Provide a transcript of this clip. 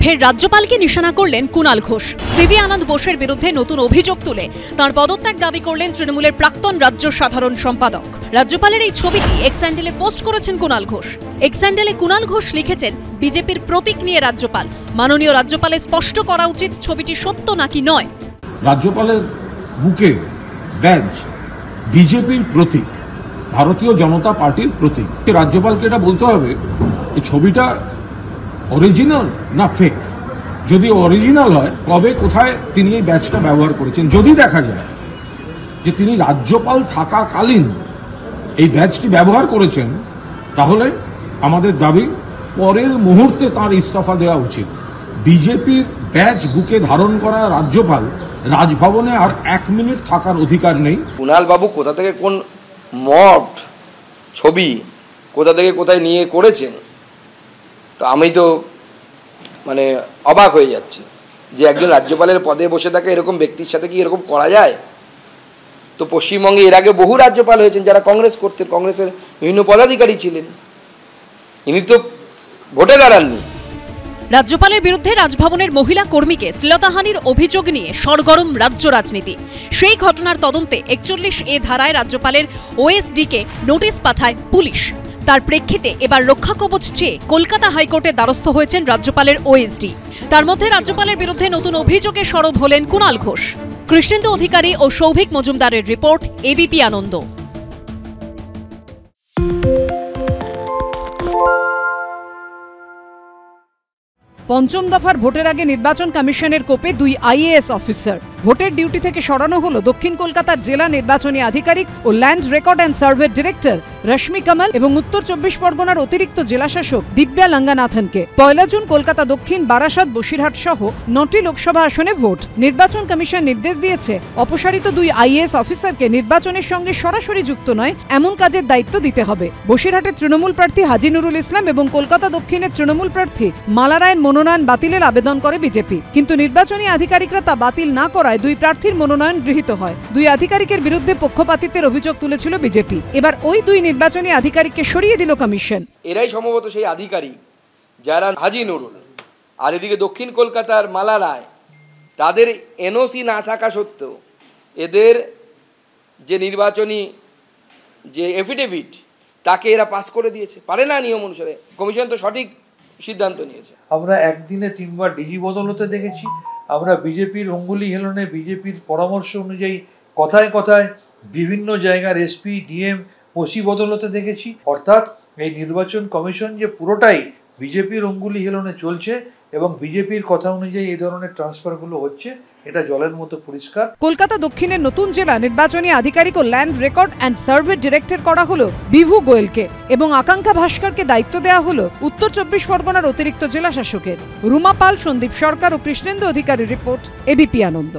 ফের রাজ্যপালকে নিশানা করলেন কুণাল ঘোষ। সিভি আনন্দ বোসের বিরুদ্ধে নতুন অভিযোগ তুলে তাঁর পদত্যাগ দাবি করলেন তৃণমূলের প্রাক্তন রাজ্য সাধারণ সম্পাদক। রাজ্যপালের এই ছবিটি এক্স হ্যান্ডেলে পোস্ট করেছেন কুণাল ঘোষ। এক্স হ্যান্ডেলে কুণাল ঘোষ লিখেছেন, বিজেপির প্রতীক নিয়ে রাজ্যপাল, মাননীয় রাজ্যপালের স্পষ্ট করা উচিত ছবিটি সত্য নাকি নয়। রাজ্যপালের বুকে ব্যাজ বিজেপির প্রতীক, ভারতীয় জনতা পার্টির প্রতীক। রাজ্যপালকে এটা বলতে হবে এই ছবিটা অরিজিনাল না ফেক। যদি অরিজিনাল হয় কবে কোথায় তিনি এই ব্যাজটা ব্যবহার করেছেন, যদি দেখা যায় যে তিনি রাজ্যপাল থাকাকালীন এই ব্যাজটি ব্যবহার করেছেন, তাহলে আমাদের দাবি পরের মুহূর্তে তার ইস্তফা দেওয়া উচিত। বিজেপির ব্যাজ বুকে ধারণ করা রাজ্যপাল রাজভবনে আর 1 মিনিট থাকার অধিকার নেই। কুণাল বাবু কোথা থেকে কোন মর্ফড ছবি কোথা থেকে কোথায় নিয়ে করেছেন, তো আমি তো মানে অবাক হয়ে যাচ্ছি যে একজন রাজ্যপালের পদে বসে থাকে এরকম ব্যক্তির সাথে কি এরকম করা যায়। তো পশ্চিমবঙ্গে এর আগে বহু রাজ্যপাল হয়েছেন যারা কংগ্রেস করতেন, কংগ্রেসের বিভিন্ন পদাধিকারী ছিলেন, ইনি তো ভোটে দাঁড়াননি। রাজ্যপালের বিরুদ্ধে রাজভবনের মহিলা কর্মীকে শ্লীলতাহানির অভিযোগ নিয়ে সরগরম রাজ্য রাজনীতি। সেই ঘটনার তদন্তে 41A ধারায় রাজ্যপালের ওএসডিকে নোটিশ পাঠায় পুলিশ। তার প্রেক্ষিতে এবার রক্ষাকবচ চেয়ে কলকাতা হাইকোর্টে দ্বারস্থ হয়েছেন রাজ্যপালের ওএসডি। তার মধ্যে রাজ্যপালের বিরুদ্ধে নতুন অভিযোগে সরব হলেন কুণাল ঘোষ। কৃষ্ণেন্দু অধিকারী ও সৌভিক মজুমদারের রিপোর্ট, এবিপি আনন্দ। পঞ্চম দফার ভোটের আগে নির্বাচন কমিশনের কোপে 2 আইএএস অফিসার। ভোটের ডিউটি থেকে সরানো হলো দক্ষিণ কলকাতার জেলা নির্বাচনী আধিকারিক ও land record and survey director Rashmi Kamal এবং উত্তর 24 পরগনার অতিরিক্ত জেলাশাসক দিব্যা লঙ্গানাথনকে। 1 জুন কলকাতা দক্ষিণ, বারাসাত, বসিরহাট সহ 9টি লোকসভা আসনে ভোট। নির্বাচন কমিশন নির্দেশ দিয়েছে অপসারিত 2 আইএএস অফিসারকে নির্বাচনের সঙ্গে সরাসরি যুক্ত নয় এমন কাজের দায়িত্ব দিতে হবে। বসিরহাটের তৃণমূল প্রার্থী হাজি নুরুল ইসলাম এবং কলকাতা দক্ষিণের তৃণমূল প্রার্থী মালা রায়ের মনোনয়ন বাতিলের আবেদন করে বিজেপি, কিন্তু নির্বাচনী আধিকারিকরা তা বাতিল না করায় 2 প্রার্থীর মনোনয়ন গৃহীত হয়। 2 আধিকারিকের বিরুদ্ধে পক্ষপাতিত্বের অভিযোগ তুলেছিল বিজেপি। এবার ওই 2 নির্বাচনী আধিকারিককে সরিয়ে দিল কমিশন। এরাই সম্ভবত সেই আধিকারিক যারা হাজি নুরুল আর এদিকে দক্ষিণ কলকাতার মালা রায়, তাদের এনওসি না থাকা সত্ত্বেও এদের যে নির্বাচনী যে এফিডেভিট তাকে এরা পাস করে দিয়েছে, পারে না নিয়ম অনুসারে। কমিশন তো সঠিক সিদ্ধান্ত নিয়েছে। আমরা একদিনে 3 বার ডিজি বদল হতে দেখেছি। আমরা বিজেপির অঙ্গুলি হেলনে, বিজেপির পরামর্শ অনুযায়ী কথায় কথায় বিভিন্ন জায়গার এসপি, ডিএম, ওসি বদল হতে দেখেছি। অর্থাৎ এই নির্বাচন কমিশন যে পুরোটাই বিজেপির অঙ্গুলি হেলনে চলছে এবং বিজেপির কথা অনুযায়ী এই ধরনের ট্রান্সফারগুলো হচ্ছে, এটা জলের মতো পরিষ্কার। কলকাতা দক্ষিণের নতুন জেলা নির্বাচনী আধিকারিক ও land record and survey director করা হলো বিভু গোয়েলকে এবং আকাঙ্ক্ষা ভাস্করকে দায়িত্ব দেওয়া হলো উত্তর 24 পরগনার অতিরিক্ত জেলা শাসকের। রুমা পাল, সন্দীপ সরকার ও কৃষ্ণেন্দু অধিকারীর রিপোর্ট, এবিপি আনন্দ।